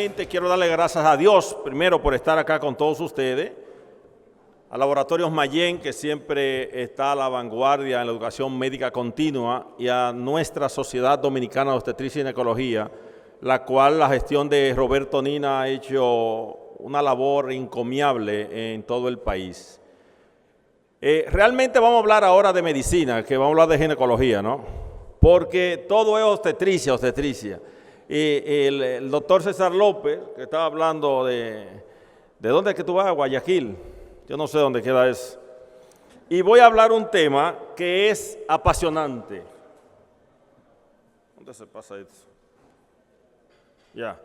Primeramente, quiero darle gracias a Dios, primero, por estar acá con todos ustedes, a Laboratorios Mayén, que siempre está a la vanguardia en la educación médica continua, y a nuestra Sociedad Dominicana de Obstetricia y Ginecología, la cual la gestión de Roberto Nina ha hecho una labor encomiable en todo el país. Realmente vamos a hablar ahora de medicina, que vamos a hablar de ginecología, ¿no? Porque todo es obstetricia. Y el doctor César López, que estaba hablando ¿de dónde es que tú vas? Guayaquil. Yo no sé dónde queda eso. Y voy a hablar un tema que es apasionante. ¿Dónde se pasa eso? Ya.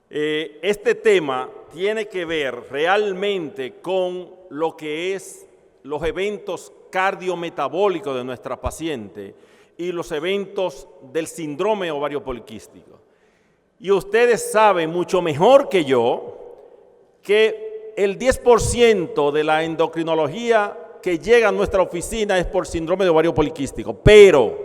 Este tema tiene que ver realmente con lo que es los eventos cardiometabólicos de nuestra paciente y los eventos del síndrome ovario poliquístico. Y ustedes saben mucho mejor que yo que el 10% de la endocrinología que llega a nuestra oficina es por síndrome de ovario poliquístico, pero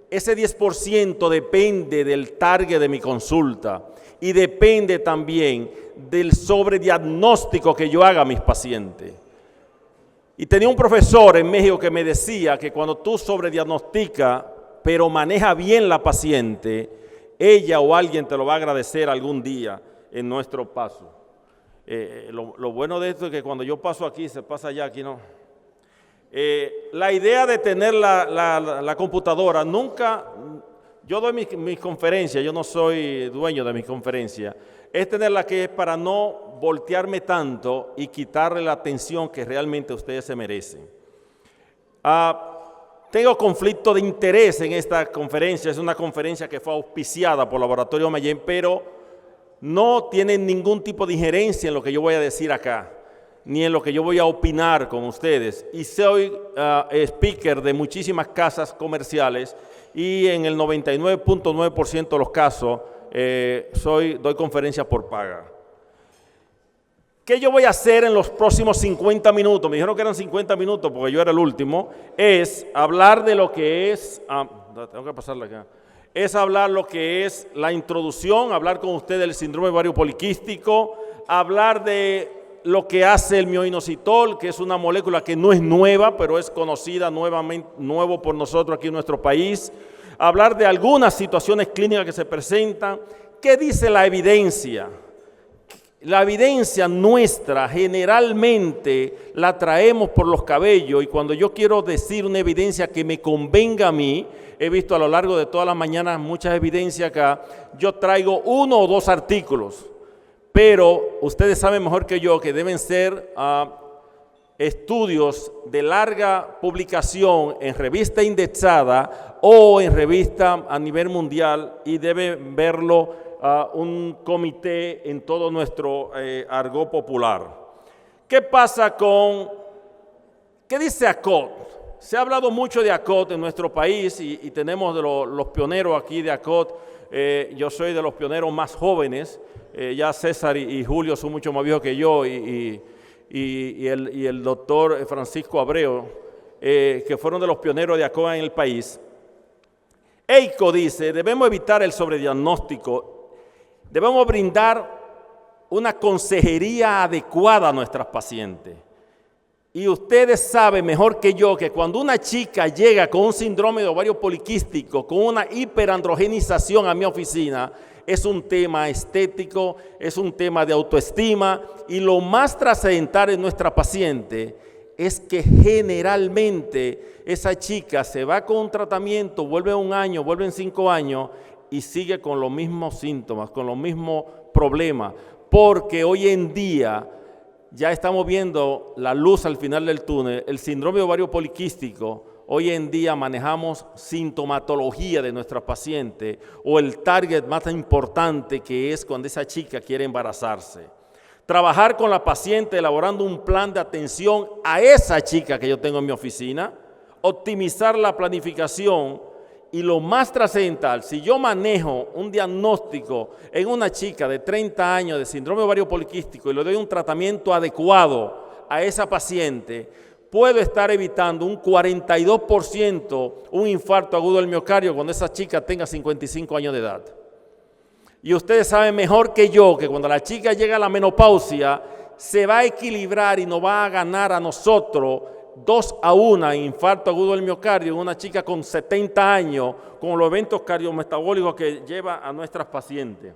ese 10% depende del target de mi consulta y depende también del sobrediagnóstico que yo haga a mis pacientes. Y tenía un profesor en México que me decía que cuando tú sobrediagnosticas, pero maneja bien la paciente, ella o alguien te lo va a agradecer algún día en nuestro paso. Lo bueno de esto es que cuando yo paso aquí, se pasa allá, aquí no. La idea de tener la computadora, nunca, yo doy mis conferencias, yo no soy dueño de mis conferencias, es tenerla que es para no voltearme tanto y quitarle la atención que realmente ustedes se merecen. Tengo conflicto de interés en esta conferencia, es una conferencia que fue auspiciada por Laboratorio Mayén, pero no tiene ningún tipo de injerencia en lo que yo voy a decir acá, ni en lo que yo voy a opinar con ustedes. Y soy speaker de muchísimas casas comerciales y en el 99.9% de los casos doy conferencias por paga. ¿Qué yo voy a hacer en los próximos 50 minutos? Me dijeron que eran 50 minutos porque yo era el último. Es hablar de lo que es, tengo que pasarla acá. Es hablar lo que es la introducción, hablar con usted del síndrome ovario poliquístico, hablar de lo que hace el mioinositol, que es una molécula que no es nueva, pero es conocida nuevo por nosotros aquí en nuestro país. Hablar de algunas situaciones clínicas que se presentan. ¿Qué dice la evidencia? La evidencia nuestra generalmente la traemos por los cabellos y cuando yo quiero decir una evidencia que me convenga a mí, he visto a lo largo de todas las mañanas muchas evidencias acá, yo traigo 1 o 2 artículos, pero ustedes saben mejor que yo que deben ser estudios de larga publicación en revista indexada o en revista a nivel mundial y deben verlo un comité en todo nuestro argot popular. ¿Qué pasa qué dice ACOT? Se ha hablado mucho de ACOT en nuestro país y tenemos de los pioneros aquí de ACOT. Yo soy de los pioneros más jóvenes, ya César y Julio son mucho más viejos que yo y el doctor Francisco Abreu, que fueron de los pioneros de ACOT en el país. EICO dice, debemos evitar el sobrediagnóstico. Debemos brindar una consejería adecuada a nuestras pacientes. Y ustedes saben mejor que yo que cuando una chica llega con un síndrome de ovario poliquístico, con una hiperandrogenización a mi oficina, es un tema estético, es un tema de autoestima y lo más trascendental en nuestra paciente es que generalmente esa chica se va con un tratamiento, vuelve 1 año, vuelve en 5 años y sigue con los mismos síntomas, con los mismos problemas, porque hoy en día ya estamos viendo la luz al final del túnel. El síndrome ovario poliquístico, hoy en día manejamos sintomatología de nuestra paciente o el target más importante que es cuando esa chica quiere embarazarse. Trabajar con la paciente elaborando un plan de atención a esa chica que yo tengo en mi oficina, optimizar la planificación. Y lo más trascendental, si yo manejo un diagnóstico en una chica de 30 años de síndrome ovario poliquístico y le doy un tratamiento adecuado a esa paciente, puedo estar evitando un 42% un infarto agudo del miocardio cuando esa chica tenga 55 años de edad. Y ustedes saben mejor que yo que cuando la chica llega a la menopausia, se va a equilibrar y nos va a ganar a nosotros 2-1 en infarto agudo del miocardio en una chica con 70 años, con los eventos cardiometabólicos que lleva a nuestras pacientes.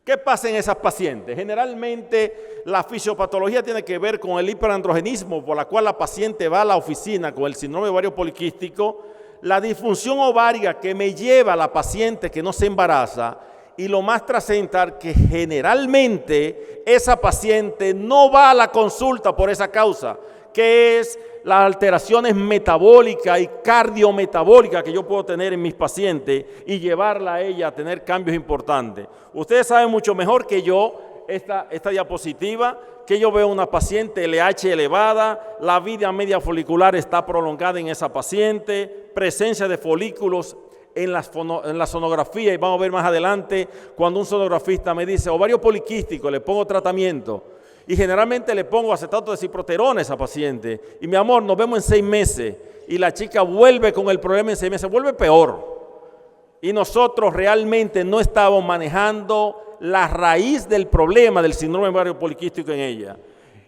¿Qué pasa en esas pacientes? Generalmente la fisiopatología tiene que ver con el hiperandrogenismo, por la cual la paciente va a la oficina con el síndrome ovario poliquístico, la disfunción ovárica que me lleva a la paciente que no se embaraza, y lo más trascendental, que generalmente esa paciente no va a la consulta por esa causa, que es las alteraciones metabólicas y cardiometabólicas que yo puedo tener en mis pacientes y llevarla a ella a tener cambios importantes. Ustedes saben mucho mejor que yo esta diapositiva, que yo veo una paciente LH elevada, la vida media folicular está prolongada en esa paciente, presencia de folículos en la sonografía, y vamos a ver más adelante cuando un sonografista me dice ovario poliquístico, le pongo tratamiento y generalmente le pongo acetato de ciproterona a esa paciente y mi amor, nos vemos en 6 meses y la chica vuelve con el problema en 6 meses, vuelve peor y nosotros realmente no estamos manejando la raíz del problema del síndrome ovario poliquístico en ella.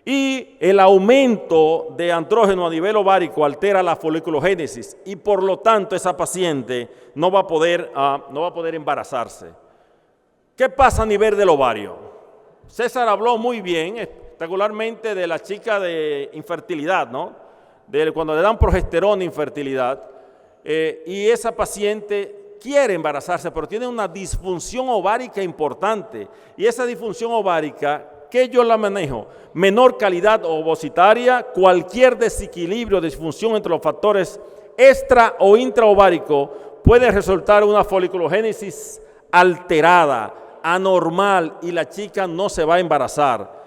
Y el aumento de andrógeno a nivel ovárico altera la foliculogénesis y por lo tanto esa paciente no va a poder embarazarse. ¿Qué pasa a nivel del ovario? César habló muy bien, espectacularmente de la chica de infertilidad, ¿no? De cuando le dan progesterona infertilidad y esa paciente quiere embarazarse, pero tiene una disfunción ovárica importante y esa disfunción ovárica, ¿qué yo la manejo? Menor calidad ovocitaria, cualquier desequilibrio, disfunción entre los factores extra o intraováricos puede resultar en una foliculogénesis alterada, anormal y la chica no se va a embarazar.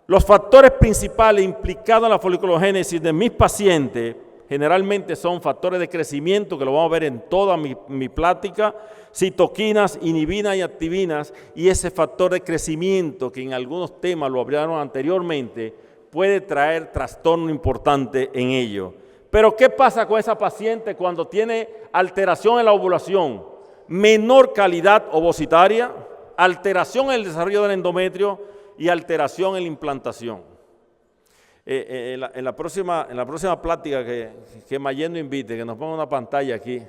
Los factores principales implicados en la foliculogénesis de mis pacientes generalmente son factores de crecimiento, que lo vamos a ver en toda mi plática, citoquinas, inhibinas y activinas, y ese factor de crecimiento que en algunos temas lo hablaron anteriormente, puede traer trastorno importante en ello. Pero ¿qué pasa con esa paciente cuando tiene alteración en la ovulación? Menor calidad ovocitaria, alteración en el desarrollo del endometrio y alteración en la implantación. En la próxima plática que Mayendo invite, que nos ponga una pantalla aquí,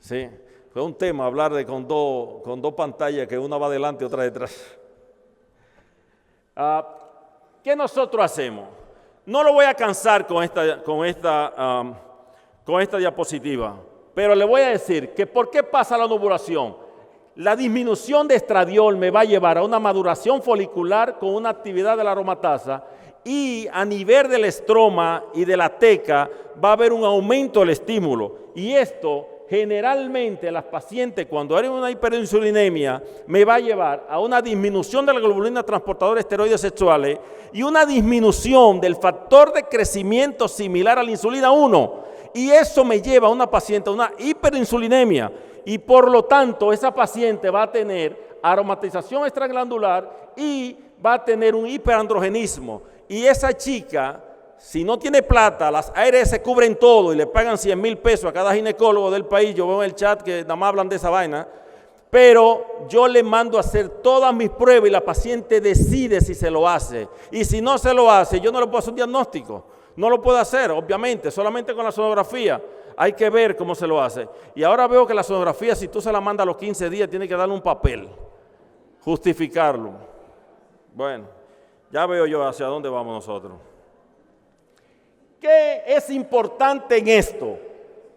¿sí? Fue un tema hablar de con dos pantallas, que una va adelante y otra detrás. ¿Qué nosotros hacemos? No lo voy a cansar con esta diapositiva, pero le voy a decir que ¿por qué pasa la ovulación? La disminución de estradiol me va a llevar a una maduración folicular con una actividad de la aromatasa y a nivel del estroma y de la teca va a haber un aumento del estímulo. Y esto generalmente las pacientes cuando hay una hiperinsulinemia me va a llevar a una disminución de la globulina transportadora de esteroides sexuales y una disminución del factor de crecimiento similar a la insulina 1. Y eso me lleva a una paciente a una hiperinsulinemia. Y por lo tanto, esa paciente va a tener aromatización extraglandular y va a tener un hiperandrogenismo. Y esa chica, si no tiene plata, las ARS cubren todo y le pagan 100,000 pesos a cada ginecólogo del país. Yo veo en el chat que nada más hablan de esa vaina. Pero yo le mando a hacer todas mis pruebas y la paciente decide si se lo hace. Y si no se lo hace, yo no le puedo hacer un diagnóstico. No lo puedo hacer, obviamente, solamente con la sonografía. Hay que ver cómo se lo hace. Y ahora veo que la sonografía, si tú se la mandas a los 15 días, tiene que darle un papel, justificarlo. Bueno, ya veo yo hacia dónde vamos nosotros. ¿Qué es importante en esto?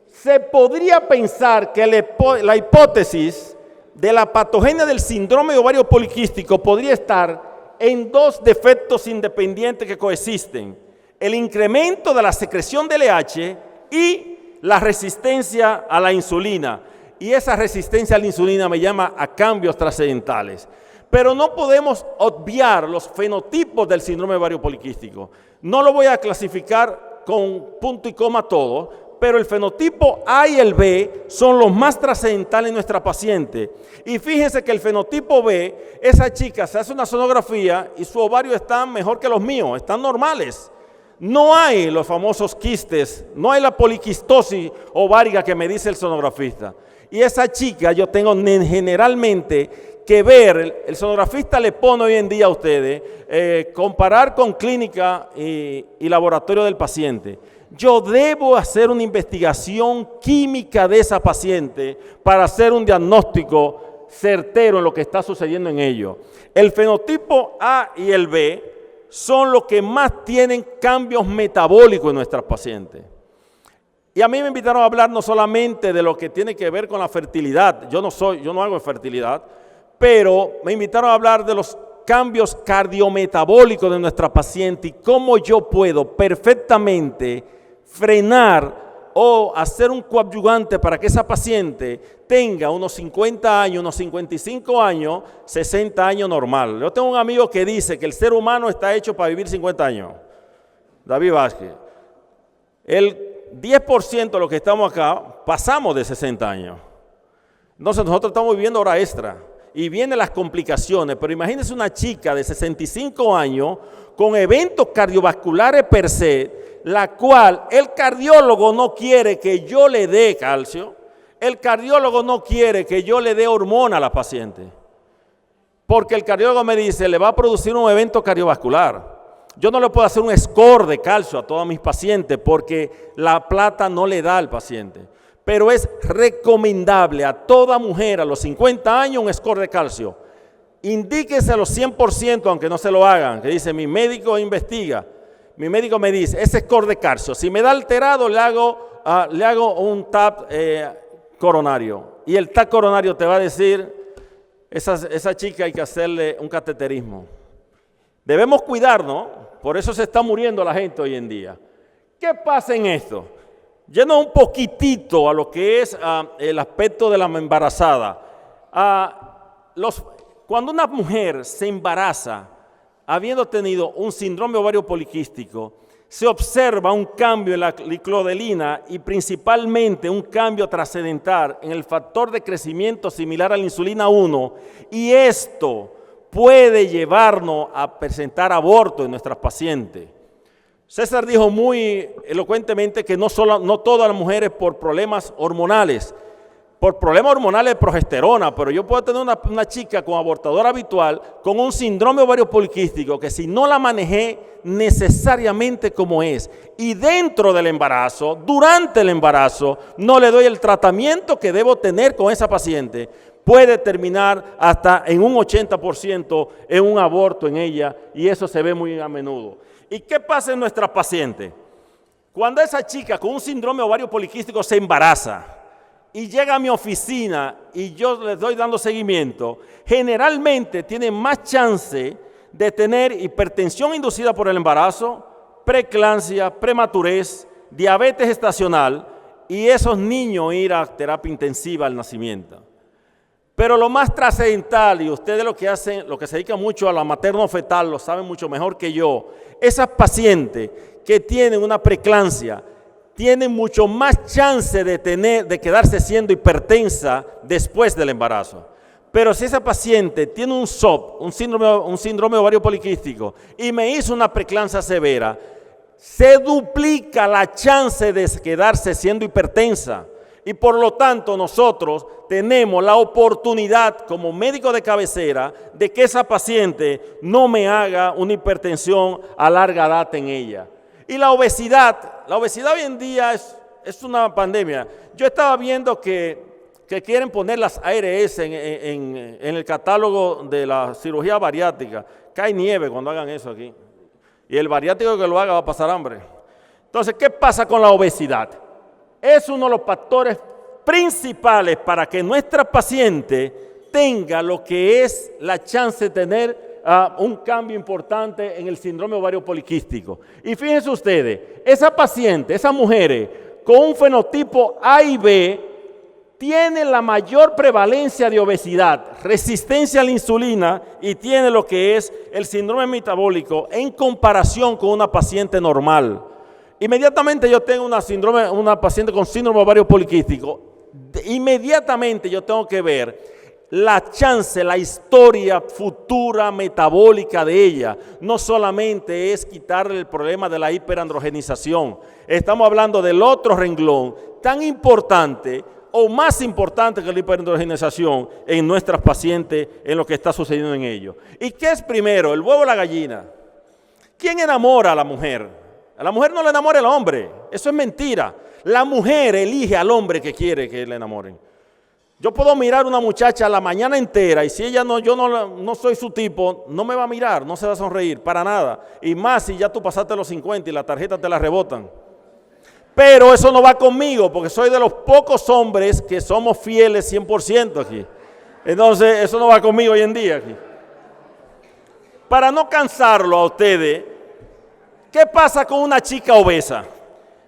Se podría pensar que la hipótesis de la patogenia del síndrome ovario poliquístico podría estar en 2 defectos independientes que coexisten: el incremento de la secreción de LH y la resistencia a la insulina. Y esa resistencia a la insulina me llama a cambios trascendentales. Pero no podemos obviar los fenotipos del síndrome ovario poliquístico. No lo voy a clasificar con punto y coma todo, pero el fenotipo A y el B son los más trascendentales en nuestra paciente. Y fíjense que el fenotipo B, esa chica se hace una sonografía y su ovario está mejor que los míos, están normales. No hay los famosos quistes, no hay la poliquistosis ovárica que me dice el sonografista. Y esa chica yo tengo generalmente que ver, el sonografista le pone hoy en día a ustedes, comparar con clínica y laboratorio del paciente. Yo debo hacer una investigación química de esa paciente para hacer un diagnóstico certero en lo que está sucediendo en ello. El fenotipo A y el B son los que más tienen cambios metabólicos en nuestras pacientes. Y a mí me invitaron a hablar no solamente de lo que tiene que ver con la fertilidad, yo no hago fertilidad, pero me invitaron a hablar de los cambios cardiometabólicos de nuestra paciente y cómo yo puedo perfectamente frenar o hacer un coadyuvante para que esa paciente tenga unos 50 años, unos 55 años, 60 años normal. Yo tengo un amigo que dice que el ser humano está hecho para vivir 50 años, David Vázquez. El 10% de los que estamos acá pasamos de 60 años. Entonces nosotros estamos viviendo hora extra y vienen las complicaciones, pero imagínense una chica de 65 años con eventos cardiovasculares per se, la cual el cardiólogo no quiere que yo le dé calcio, el cardiólogo no quiere que yo le dé hormona a la paciente, porque el cardiólogo me dice, le va a producir un evento cardiovascular. Yo no le puedo hacer un score de calcio a todos mis pacientes porque la plata no le da al paciente. Pero es recomendable a toda mujer a los 50 años un score de calcio. Indíquese los 100%, aunque no se lo hagan, que dice mi médico investiga. Mi médico me dice, ese score de calcio, si me da alterado le hago un TAP coronario. Y el TAP coronario te va a decir, esa chica hay que hacerle un cateterismo. Debemos cuidarnos, por eso se está muriendo la gente hoy en día. ¿Qué pasa en esto? Yendo un poquitito a lo que es el aspecto de la embarazada. Cuando una mujer se embaraza, habiendo tenido un síndrome ovario poliquístico, se observa un cambio en la ciclodelina y principalmente un cambio trascendental en el factor de crecimiento similar a la insulina 1, y esto puede llevarnos a presentar aborto en nuestras pacientes. César dijo muy elocuentemente que no todas las mujeres por problemas hormonales de progesterona, pero yo puedo tener una chica con abortador habitual, con un síndrome ovario poliquístico, que si no la manejé necesariamente como es, y dentro del embarazo, durante el embarazo, no le doy el tratamiento que debo tener con esa paciente, puede terminar hasta en un 80% en un aborto en ella, y eso se ve muy a menudo. ¿Y qué pasa en nuestras pacientes? Cuando esa chica con un síndrome ovario poliquístico se embaraza y llega a mi oficina y yo les doy dando seguimiento, generalmente tiene más chance de tener hipertensión inducida por el embarazo, preeclampsia, prematurez, diabetes gestacional y esos niños ir a terapia intensiva al nacimiento. Pero lo más trascendental, y ustedes lo que hacen, lo que se dedican mucho a la materno-fetal, lo saben mucho mejor que yo, esas pacientes que tienen una preeclampsia tienen mucho más chance de quedarse siendo hipertensa después del embarazo. Pero si esa paciente tiene un SOP, un síndrome ovario poliquístico, y me hizo una preeclampsia severa, se duplica la chance de quedarse siendo hipertensa. Y por lo tanto nosotros tenemos la oportunidad como médico de cabecera de que esa paciente no me haga una hipertensión a larga edad en ella. Y la obesidad hoy en día es una pandemia. Yo estaba viendo que quieren poner las ARS en el catálogo de la cirugía bariátrica. Cae nieve cuando hagan eso aquí. Y el bariátrico que lo haga va a pasar hambre. Entonces, ¿qué pasa con la obesidad? Es uno de los factores principales para que nuestra paciente tenga lo que es la chance de tener un cambio importante en el síndrome ovario poliquístico. Y fíjense ustedes, esa paciente, esas mujeres con un fenotipo A y B tienen la mayor prevalencia de obesidad, resistencia a la insulina y tiene lo que es el síndrome metabólico en comparación con una paciente normal. Inmediatamente yo tengo una paciente con síndrome ovario poliquístico, inmediatamente yo tengo que ver la chance, la historia futura metabólica de ella. No solamente es quitarle el problema de la hiperandrogenización, estamos hablando del otro renglón tan importante o más importante que la hiperandrogenización en nuestras pacientes, en lo que está sucediendo en ellos. ¿Y qué es primero, el huevo o la gallina? ¿Quién enamora a la mujer? A la mujer no le enamora el hombre, eso es mentira. La mujer elige al hombre que quiere que le enamoren. Yo puedo mirar a una muchacha la mañana entera y si ella no, yo no soy su tipo, no me va a mirar, no se va a sonreír, para nada. Y más si ya tú pasaste los 50 y la tarjeta te la rebotan. Pero eso no va conmigo porque soy de los pocos hombres que somos fieles 100% aquí. Entonces eso no va conmigo hoy en día aquí. Para no cansarlo a ustedes, ¿qué pasa con una chica obesa?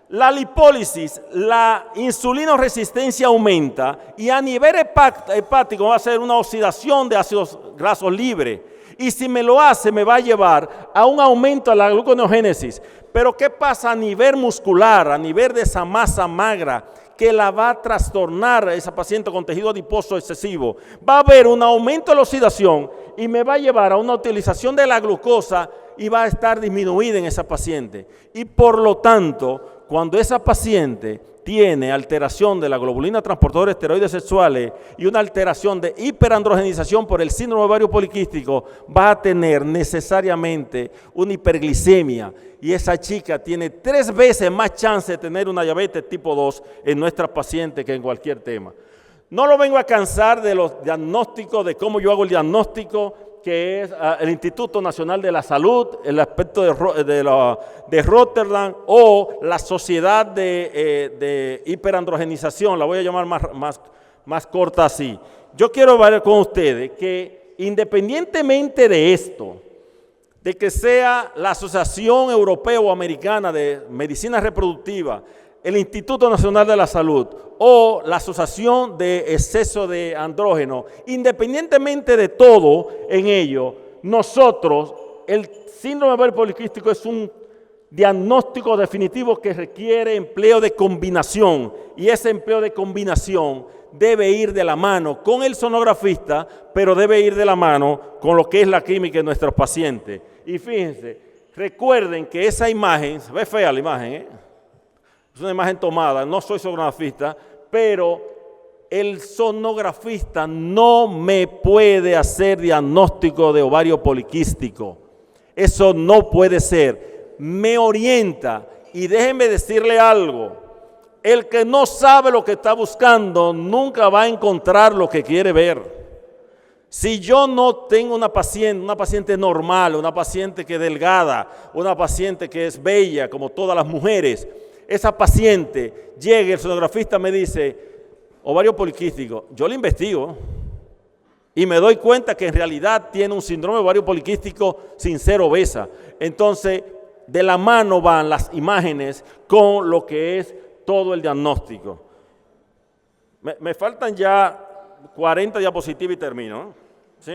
La lipólisis, la insulinoresistencia aumenta y a nivel hepático va a ser una oxidación de ácidos grasos libres. Y si me lo hace, me va a llevar a un aumento de la gluconeogénesis. Pero ¿qué pasa a nivel muscular, a nivel de esa masa magra que la va a trastornar a esa paciente con tejido adiposo excesivo? Va a haber un aumento de la oxidación y me va a llevar a una utilización de la glucosa y va a estar disminuida en esa paciente. Y por lo tanto, cuando esa paciente tiene alteración de la globulina transportadora de esteroides sexuales y una alteración de hiperandrogenización por el síndrome ovario poliquístico, va a tener necesariamente una hiperglicemia y esa chica tiene 3 veces más chance de tener una diabetes tipo 2 en nuestras pacientes que en cualquier tema. No lo vengo a cansar de los diagnósticos, de cómo yo hago el diagnóstico, que es el Instituto Nacional de la Salud, el aspecto de Rotterdam o la Sociedad de Hiperandrogenización, la voy a llamar más corta así. Yo quiero ver con ustedes que independientemente de esto, de que sea la Asociación Europea o Americana de Medicina Reproductiva, el Instituto Nacional de la Salud o la Asociación de Exceso de Andrógeno, independientemente de todo en ello, nosotros, el síndrome ovario poliquístico es un diagnóstico definitivo que requiere empleo de combinación y ese empleo de combinación debe ir de la mano con el sonografista, pero debe ir de la mano con lo que es la química de nuestros pacientes. Y fíjense, recuerden que esa imagen, se ve fea la imagen, es una imagen tomada, no soy sonografista, pero el sonografista no me puede hacer diagnóstico de ovario poliquístico. Eso no puede ser. Me orienta y déjenme decirle algo. El que no sabe lo que está buscando nunca va a encontrar lo que quiere ver. Si yo no tengo una paciente normal, una paciente que es delgada, una paciente que es bella como todas las mujeres, esa paciente llega, el sonografista me dice, ovario poliquístico, yo le investigo y me doy cuenta que en realidad tiene un síndrome ovario poliquístico sin ser obesa. Entonces, de la mano van las imágenes con lo que es todo el diagnóstico. Me faltan ya 40 diapositivas y termino, ¿sí?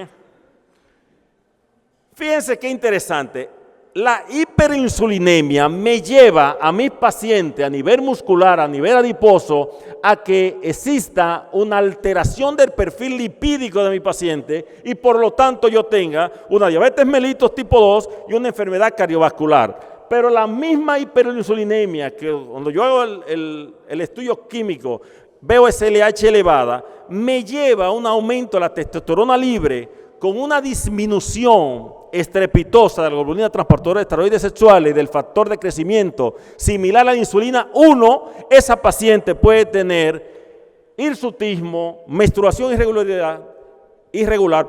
Fíjense qué interesante. La hiperinsulinemia me lleva a mis pacientes a nivel muscular, a nivel adiposo, a que exista una alteración del perfil lipídico de mi paciente y por lo tanto yo tenga una diabetes mellitus tipo 2 y una enfermedad cardiovascular. Pero la misma hiperinsulinemia, que cuando yo hago el estudio químico, veo SLH elevada, me lleva a un aumento de la testosterona libre con una disminución estrepitosa de la globulina transportadora de esteroides sexuales y del factor de crecimiento similar a la insulina 1, esa paciente puede tener hirsutismo, menstruación irregular,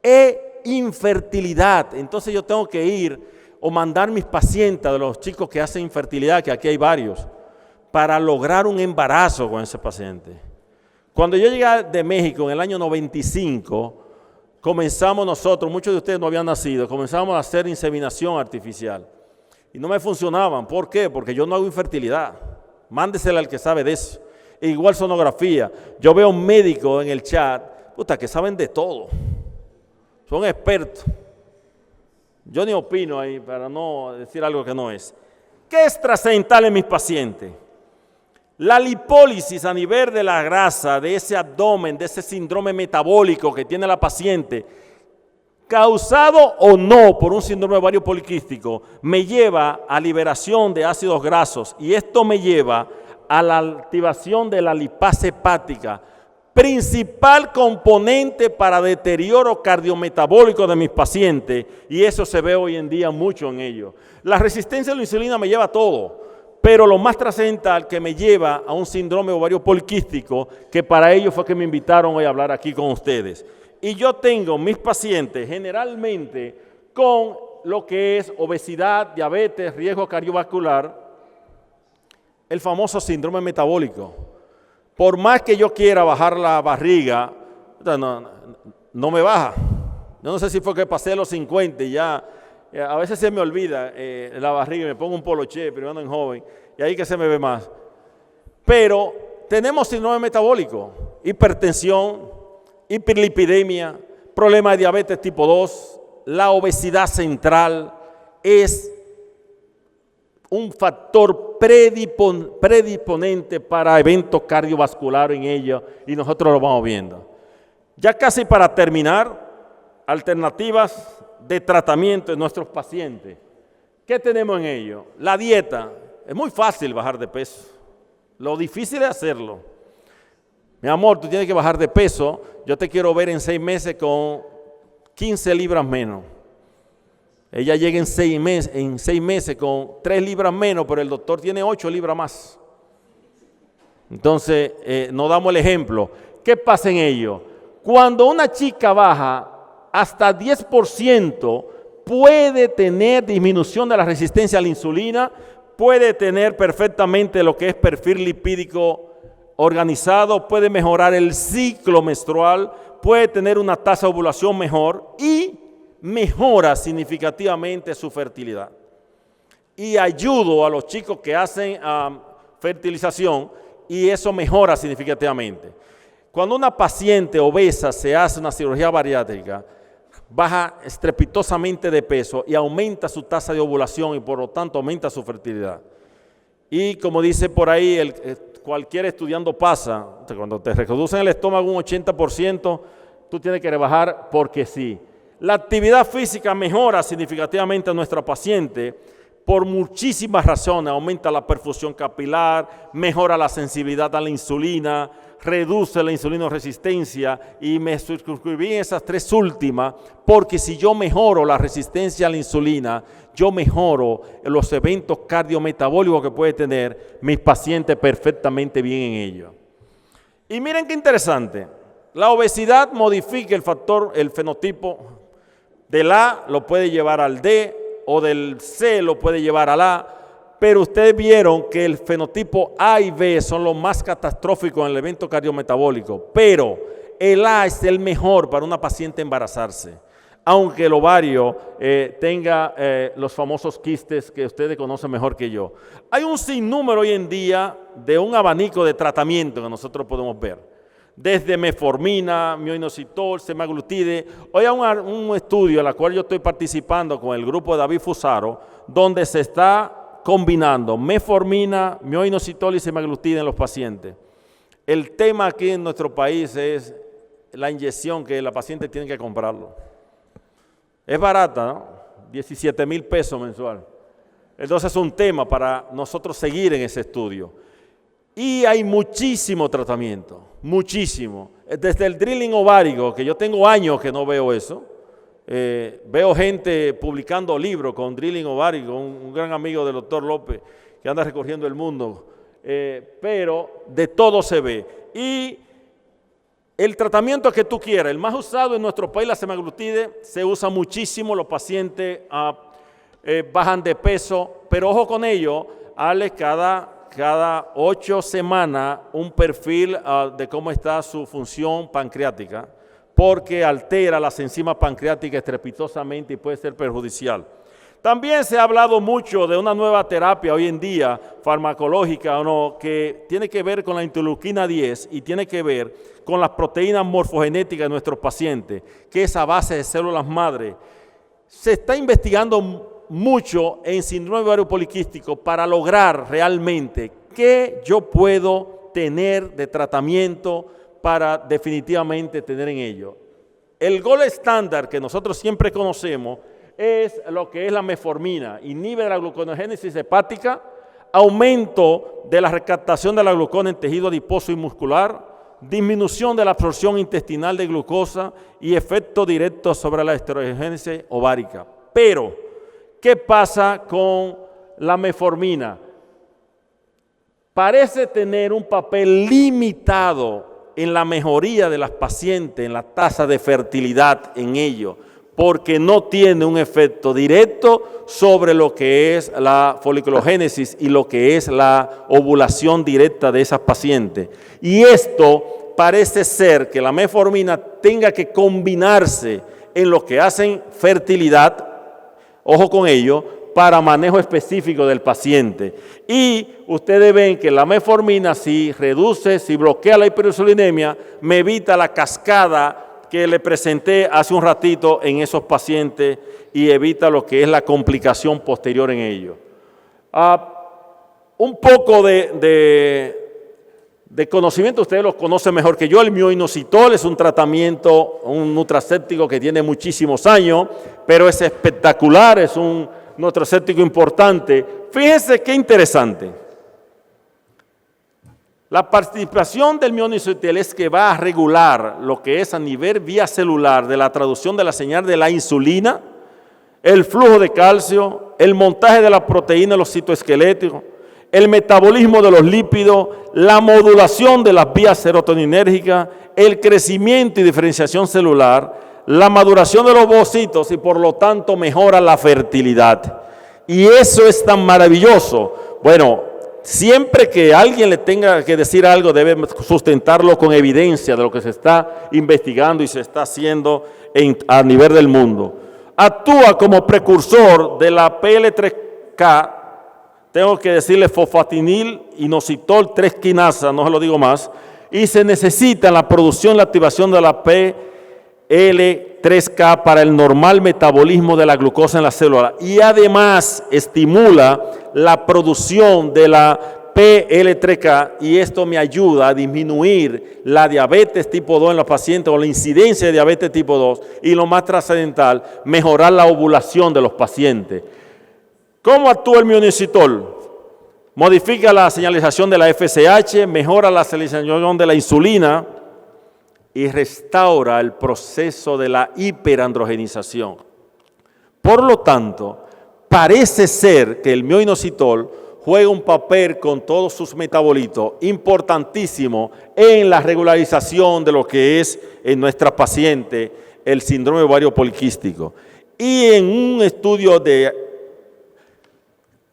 e infertilidad. Entonces yo tengo que ir o mandar mis pacientes de los chicos que hacen infertilidad, que aquí hay varios, para lograr un embarazo con ese paciente. Cuando yo llegué de México en el año 95, comenzamos nosotros, muchos de ustedes no habían nacido, comenzamos a hacer inseminación artificial. Y no me funcionaban. ¿Por qué? Porque yo no hago infertilidad. Mándesela al que sabe de eso. E igual sonografía. Yo veo médicos en el chat, que saben de todo. Son expertos. Yo ni opino ahí para no decir algo que no es. ¿Qué es trascendental en mis pacientes? La lipólisis a nivel de la grasa, de ese abdomen, de ese síndrome metabólico que tiene la paciente, causado o no por un síndrome ovario poliquístico, me lleva a liberación de ácidos grasos y esto me lleva a la activación de la lipasa hepática, principal componente para deterioro cardiometabólico de mis pacientes, y eso se ve hoy en día mucho en ellos. La resistencia a la insulina me lleva a todo, pero lo más trascendental que me lleva a un síndrome ovario poliquístico, que para ello fue que me invitaron hoy a hablar aquí con ustedes. Y yo tengo mis pacientes generalmente con lo que es obesidad, diabetes, riesgo cardiovascular, el famoso síndrome metabólico. Por más que yo quiera bajar la barriga, no me baja. Yo no sé si fue que pasé los 50 y ya, a veces se me olvida la barriga y me pongo un poloché, pero ando en joven, y ahí que se me ve más. Pero tenemos síndrome metabólico, hipertensión, hiperlipidemia, problema de diabetes tipo 2, la obesidad central es un factor predisponente para eventos cardiovasculares en ella, y nosotros lo vamos viendo. Ya casi para terminar, alternativas de tratamiento de nuestros pacientes. ¿Qué tenemos en ello? La dieta. Es muy fácil bajar de peso. Lo difícil es hacerlo. Mi amor, tú tienes que bajar de peso. Yo te quiero ver en 6 meses con 15 libras menos. Ella llega en 6 meses con 3 libras menos, pero el doctor tiene 8 libras más. Entonces, nos damos el ejemplo. ¿Qué pasa en ello? Cuando una chica baja hasta 10%, puede tener disminución de la resistencia a la insulina, puede tener perfectamente lo que es perfil lipídico organizado, puede mejorar el ciclo menstrual, puede tener una tasa de ovulación mejor y mejora significativamente su fertilidad. Y ayudo a los chicos que hacen fertilización y eso mejora significativamente. Cuando una paciente obesa se hace una cirugía bariátrica, baja estrepitosamente de peso y aumenta su tasa de ovulación y por lo tanto aumenta su fertilidad. Y como dice por ahí, cualquier estudiando pasa, cuando te reducen el estómago un 80%, tú tienes que rebajar porque sí. La actividad física mejora significativamente a nuestra paciente por muchísimas razones. Aumenta la perfusión capilar, mejora la sensibilidad a la insulina, reduce la insulinoresistencia, y me suscribí en esas 3 últimas porque si yo mejoro la resistencia a la insulina, yo mejoro los eventos cardiometabólicos que puede tener mis pacientes perfectamente bien en ello. Y miren qué interesante, la obesidad modifica el fenotipo del A, lo puede llevar al D, o del C lo puede llevar al A, pero ustedes vieron que el fenotipo A y B son los más catastróficos en el evento cardiometabólico, pero el A es el mejor para una paciente embarazarse, aunque el ovario tenga los famosos quistes que ustedes conocen mejor que yo. Hay un sinnúmero hoy en día de un abanico de tratamiento que nosotros podemos ver, desde metformina, mioinositol, semaglutide. Hoy hay un estudio en el cual yo estoy participando con el grupo de David Fusaro, donde se está combinando metformina, mioinositol y semaglutide en los pacientes. El tema aquí en nuestro país es la inyección que la paciente tiene que comprarlo. Es barata, ¿no? 17,000 pesos mensual. Entonces es un tema para nosotros seguir en ese estudio. Y hay muchísimo tratamiento, muchísimo. Desde el drilling ovárico, que yo tengo años que no veo eso. Veo gente publicando libros con drilling ovárico, un gran amigo del doctor López que anda recorriendo el mundo, pero de todo se ve. Y el tratamiento que tú quieras, el más usado en nuestro país, la semaglutide, se usa muchísimo, los pacientes bajan de peso, pero ojo con ello, hazle cada 8 semanas un perfil de cómo está su función pancreática, porque altera las enzimas pancreáticas estrepitosamente y puede ser perjudicial. También se ha hablado mucho de una nueva terapia hoy en día, farmacológica o no, que tiene que ver con la interleuquina 10 y tiene que ver con las proteínas morfogenéticas de nuestros pacientes, que es a base de células madre. Se está investigando mucho en síndrome ovario poliquístico para lograr realmente qué yo puedo tener de tratamiento para definitivamente tener en ello. El gold estándar que nosotros siempre conocemos es lo que es la metformina, inhibe la gluconeogénesis hepática, aumento de la recaptación de la glucosa en tejido adiposo y muscular, disminución de la absorción intestinal de glucosa y efecto directo sobre la esteroigénesis ovárica. Pero, ¿qué pasa con la metformina? Parece tener un papel limitado en la mejoría de las pacientes, en la tasa de fertilidad en ello, porque no tiene un efecto directo sobre lo que es la foliculogénesis y lo que es la ovulación directa de esas pacientes. Y esto parece ser que la metformina tenga que combinarse en lo que hacen fertilidad, ojo con ello, para manejo específico del paciente. Y ustedes ven que la metformina, si reduce, si bloquea la hiperinsulinemia, me evita la cascada que le presenté hace un ratito en esos pacientes y evita lo que es la complicación posterior en ello. Un poco de conocimiento, ustedes lo conocen mejor que yo. El mioinositol es un tratamiento, un nutracéptico que tiene muchísimos años, pero es espectacular, es un nutracéptico importante. Fíjense qué interesante. La participación del mioinositol es que va a regular lo que es a nivel vía celular de la traducción de la señal de la insulina, el flujo de calcio, el montaje de la proteína de los citoesqueléticos, el metabolismo de los lípidos, la modulación de las vías serotoninérgicas, el crecimiento y diferenciación celular, la maduración de los ovocitos y por lo tanto mejora la fertilidad. Y eso es tan maravilloso. Bueno, siempre que alguien le tenga que decir algo, debe sustentarlo con evidencia de lo que se está investigando y se está haciendo a nivel del mundo. Actúa como precursor de la PL3K, tengo que decirle fosfatinil, inositol 3 quinasa, no se lo digo más, y se necesita la producción y la activación de la PL3K para el normal metabolismo de la glucosa en la célula y además estimula la producción de la PL3K y esto me ayuda a disminuir la diabetes tipo 2 en los pacientes o la incidencia de diabetes tipo 2 y lo más trascendental, mejorar la ovulación de los pacientes. ¿Cómo actúa el mioinositol? Modifica la señalización de la FSH, mejora la señalización de la insulina y restaura el proceso de la hiperandrogenización. Por lo tanto, parece ser que el mioinositol juega un papel con todos sus metabolitos importantísimo en la regularización de lo que es en nuestra paciente el síndrome ovario poliquístico. Y en un estudio de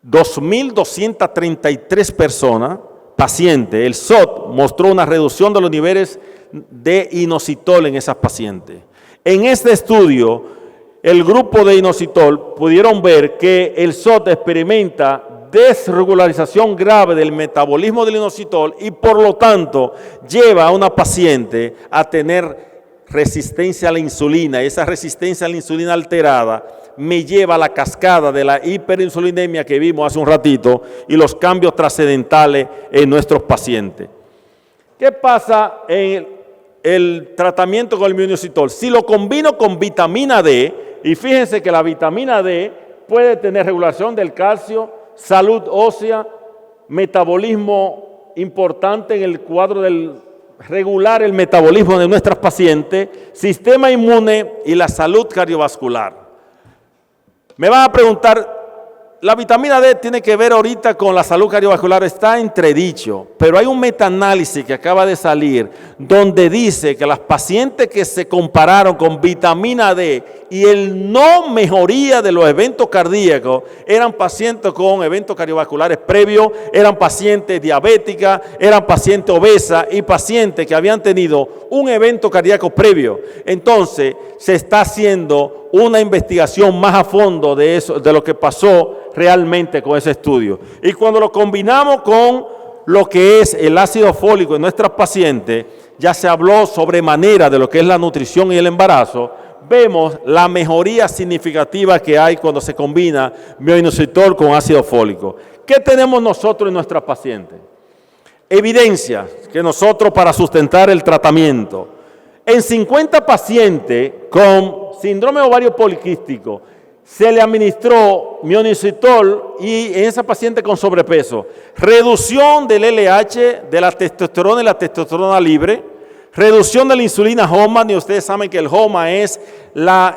2.233 personas, pacientes, el SOT mostró una reducción de los niveles de inositol en esas pacientes. En este estudio, el grupo de inositol pudieron ver que el SOT experimenta desregularización grave del metabolismo del inositol y por lo tanto lleva a una paciente a tener resistencia a la insulina. Y esa resistencia a la insulina alterada me lleva a la cascada de la hiperinsulinemia que vimos hace un ratito y los cambios trascendentales en nuestros pacientes. ¿Qué pasa en el tratamiento con el mioinositol? Si lo combino con vitamina D, y fíjense que la vitamina D puede tener regulación del calcio, salud ósea, metabolismo importante en el cuadro del regular el metabolismo de nuestras pacientes, sistema inmune y la salud cardiovascular. Me van a preguntar, la vitamina D tiene que ver ahorita con la salud cardiovascular, está entredicho, pero hay un metaanálisis que acaba de salir donde dice que las pacientes que se compararon con vitamina D y el no mejoría de los eventos cardíacos eran pacientes con eventos cardiovasculares previos, eran pacientes diabéticas, eran pacientes obesas y pacientes que habían tenido un evento cardíaco previo. Entonces se está haciendo una investigación más a fondo de eso, de lo que pasó realmente con ese estudio. Y cuando lo combinamos con lo que es el ácido fólico en nuestras pacientes, ya se habló sobremanera de lo que es la nutrición y el embarazo, vemos la mejoría significativa que hay cuando se combina mioinositol con ácido fólico. ¿Qué tenemos nosotros en nuestras pacientes? Evidencia que nosotros para sustentar el tratamiento, en 50 pacientes con síndrome ovario poliquístico se le administró mioinositol y en esa paciente con sobrepeso, reducción del LH, de la testosterona y la testosterona libre, reducción de la insulina HOMA, y ustedes saben que el HOMA es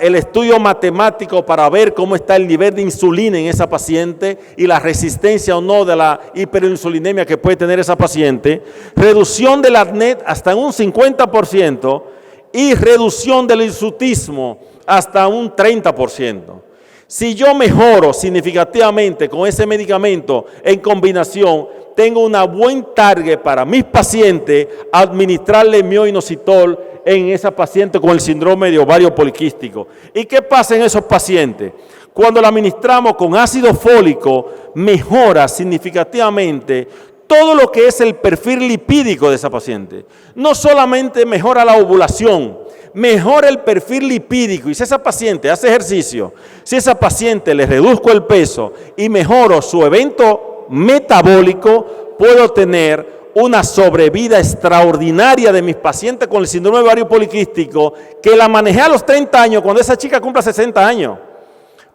el estudio matemático para ver cómo está el nivel de insulina en esa paciente y la resistencia o no de la hiperinsulinemia que puede tener esa paciente, reducción del ADNET hasta un 50% y reducción del hirsutismo hasta un 30%. Si yo mejoro significativamente con ese medicamento en combinación, tengo una buen target para mis pacientes administrarle mioinositol en esa paciente con el síndrome de ovario poliquístico. ¿Y qué pasa en esos pacientes? Cuando la administramos con ácido fólico, mejora significativamente todo lo que es el perfil lipídico de esa paciente. No solamente mejora la ovulación, mejora el perfil lipídico. Y si esa paciente hace ejercicio, si esa paciente le reduzco el peso y mejoro su evento metabólico, puedo tener una sobrevida extraordinaria de mis pacientes con el síndrome de ovario poliquístico, que la manejé a los 30 años cuando esa chica cumpla 60 años.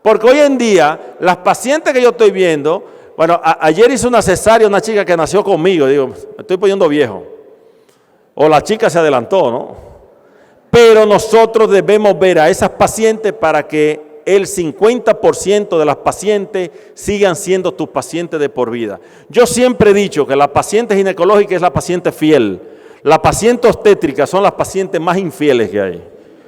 Porque hoy en día, las pacientes que yo estoy viendo, bueno, ayer hice una cesárea, una chica que nació conmigo, digo, me estoy poniendo viejo. O la chica se adelantó, ¿no? Pero nosotros debemos ver a esas pacientes para que el 50% de las pacientes sigan siendo tus pacientes de por vida. Yo siempre he dicho que la paciente ginecológica es la paciente fiel. La paciente obstétrica son las pacientes más infieles que hay.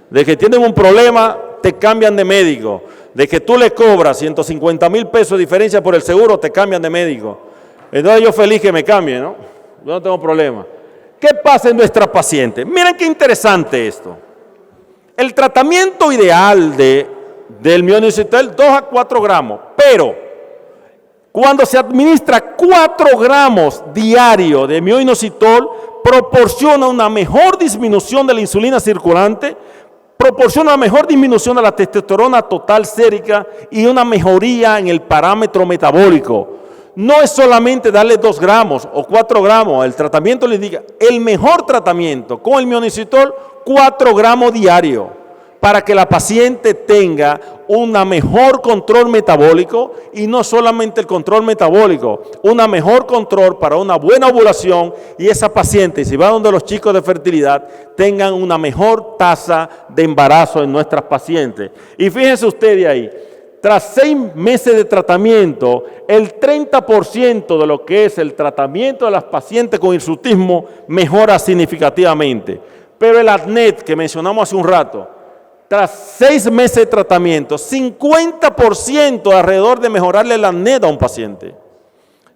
De que tienen un problema, te cambian de médico. De que tú le cobras 150,000 pesos de diferencia por el seguro, te cambian de médico. Entonces yo feliz que me cambien, ¿no? Yo no tengo problema. ¿Qué pasa en nuestra paciente? Miren qué interesante esto. El tratamiento ideal del mioinositol 2 a 4 gramos, pero cuando se administra 4 gramos diario de mioinositol, proporciona una mejor disminución de la insulina circulante, proporciona una mejor disminución de la testosterona total sérica y una mejoría en el parámetro metabólico. No es solamente darle 2 gramos o 4 gramos, el tratamiento le indica, el mejor tratamiento con el mioinositol, 4 gramos diario, para que la paciente tenga un mejor control metabólico y no solamente el control metabólico, una mejor control para una buena ovulación y esa paciente, si va donde los chicos de fertilidad, tengan una mejor tasa de embarazo en nuestras pacientes. Y fíjense ustedes ahí, tras 6 meses de tratamiento, el 30% de lo que es el tratamiento de las pacientes con hirsutismo mejora significativamente. Pero el ADNET que mencionamos hace un rato, tras 6 meses de tratamiento, 50% alrededor de mejorarle el ADNET a un paciente.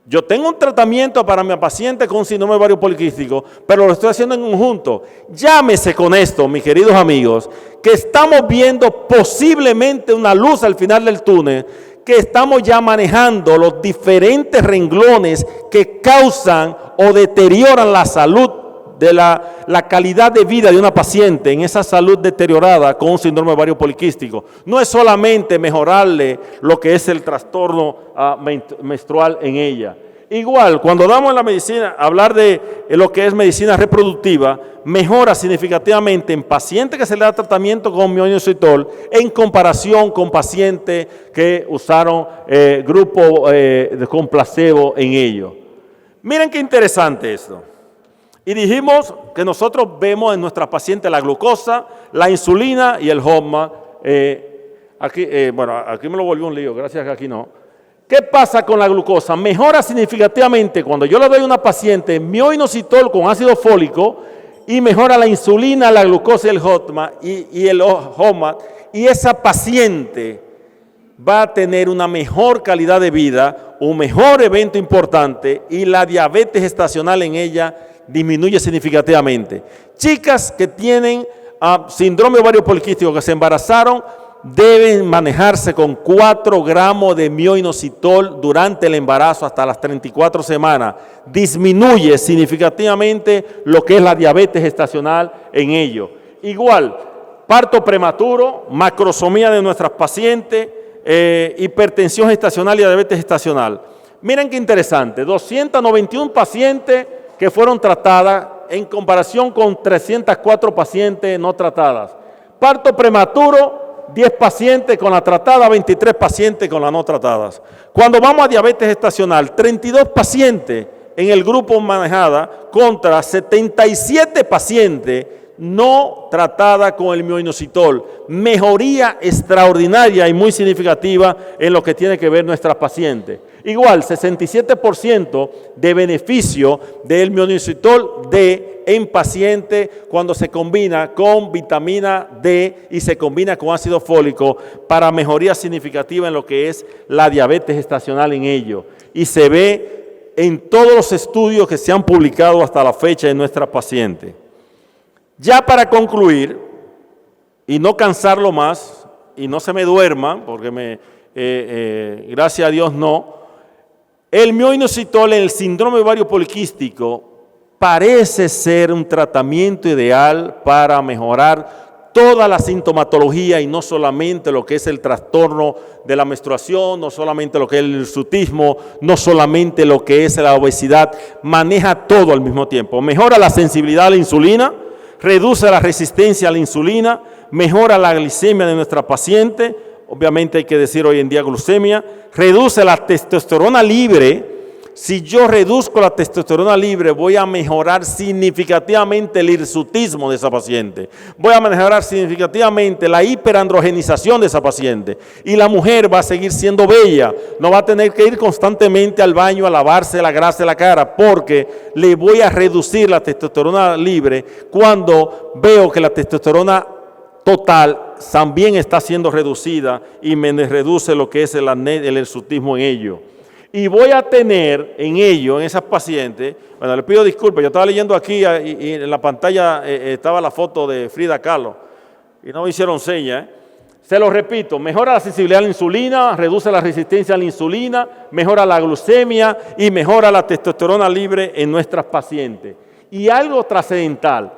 Yo tengo un tratamiento para mi paciente con síndrome de ovario poliquístico, pero lo estoy haciendo en conjunto. Llámese con esto, mis queridos amigos, que estamos viendo posiblemente una luz al final del túnel, que estamos ya manejando los diferentes renglones que causan o deterioran la salud de la calidad de vida de una paciente en esa salud deteriorada con un síndrome de ovario poliquístico. No es solamente mejorarle lo que es el trastorno menstrual en ella. Igual, cuando damos en la medicina, hablar de lo que es medicina reproductiva, mejora significativamente en pacientes que se le da tratamiento con mioinositol en comparación con pacientes que usaron grupo con placebo en ello. Miren qué interesante esto. Y dijimos que nosotros vemos en nuestra paciente la glucosa, la insulina y el HOMA. Aquí me lo volvió un lío, gracias que aquí no. ¿Qué pasa con la glucosa? Mejora significativamente cuando yo le doy a una paciente mioinositol con ácido fólico y mejora la insulina, la glucosa y el HOMA. Y esa paciente va a tener una mejor calidad de vida, un mejor evento importante y la diabetes gestacional en ella disminuye significativamente. Chicas que tienen síndrome de ovario poliquístico, que se embarazaron, deben manejarse con 4 gramos de mioinositol durante el embarazo hasta las 34 semanas. Disminuye significativamente lo que es la diabetes gestacional en ello. Igual, parto prematuro, macrosomía de nuestras pacientes, hipertensión gestacional y diabetes gestacional. Miren qué interesante, 291 pacientes que fueron tratadas en comparación con 304 pacientes no tratadas. Parto prematuro, 10 pacientes con la tratada, 23 pacientes con las no tratadas. Cuando vamos a diabetes gestacional, 32 pacientes en el grupo manejada contra 77 pacientes no tratada con el mioinositol. Mejoría extraordinaria y muy significativa en lo que tiene que ver nuestras pacientes. Igual, 67% de beneficio del mioinositol D en paciente cuando se combina con vitamina D y se combina con ácido fólico para mejoría significativa en lo que es la diabetes gestacional en ello. Y se ve en todos los estudios que se han publicado hasta la fecha en nuestras pacientes. Ya para concluir, y no cansarlo más, y no se me duerman, porque gracias a Dios no, el mioinositol en el síndrome ovario poliquístico parece ser un tratamiento ideal para mejorar toda la sintomatología y no solamente lo que es el trastorno de la menstruación, no solamente lo que es el hirsutismo, no solamente lo que es la obesidad, maneja todo al mismo tiempo. Mejora la sensibilidad a la insulina, reduce la resistencia a la insulina, mejora la glicemia de nuestra paciente, obviamente hay que decir hoy en día glucemia, reduce la testosterona libre. Si yo reduzco la testosterona libre, voy a mejorar significativamente el hirsutismo de esa paciente. Voy a mejorar significativamente la hiperandrogenización de esa paciente. Y la mujer va a seguir siendo bella. No va a tener que ir constantemente al baño a lavarse la grasa de la cara porque le voy a reducir la testosterona libre cuando veo que la testosterona total también está siendo reducida y me reduce lo que es el hirsutismo en ello. Y voy a tener en ello, en esas pacientes, bueno, le pido disculpas, yo estaba leyendo aquí y en la pantalla estaba la foto de Frida Kahlo y no me hicieron señas. Se lo repito, mejora la sensibilidad a la insulina, reduce la resistencia a la insulina, mejora la glucemia y mejora la testosterona libre en nuestras pacientes. Y algo trascendental,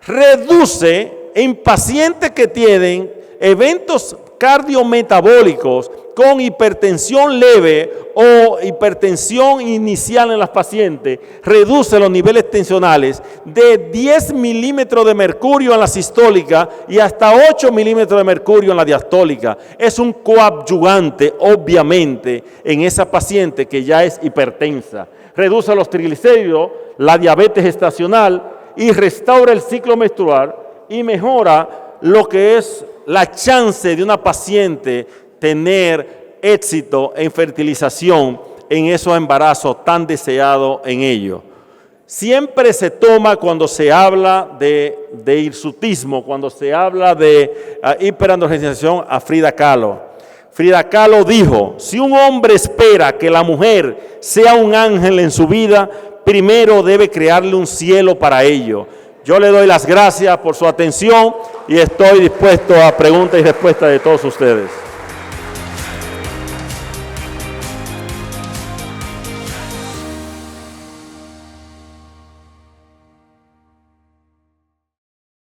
reduce en pacientes que tienen eventos cardiometabólicos con hipertensión leve o hipertensión inicial en las pacientes, reduce los niveles tensionales de 10 milímetros de mercurio en la sistólica y hasta 8 milímetros de mercurio en la diastólica. Es un coadyuvante, obviamente, en esa paciente que ya es hipertensa. Reduce los triglicéridos, la diabetes gestacional y restaura el ciclo menstrual y mejora lo que es la chance de una paciente tener éxito en fertilización en esos embarazos tan deseados en ellos. Siempre se toma cuando se habla de hirsutismo, cuando se habla de hiperandrogenización a Frida Kahlo. Frida Kahlo dijo, si un hombre espera que la mujer sea un ángel en su vida, primero debe crearle un cielo para ello. Yo le doy las gracias por su atención y estoy dispuesto a preguntas y respuestas de todos ustedes.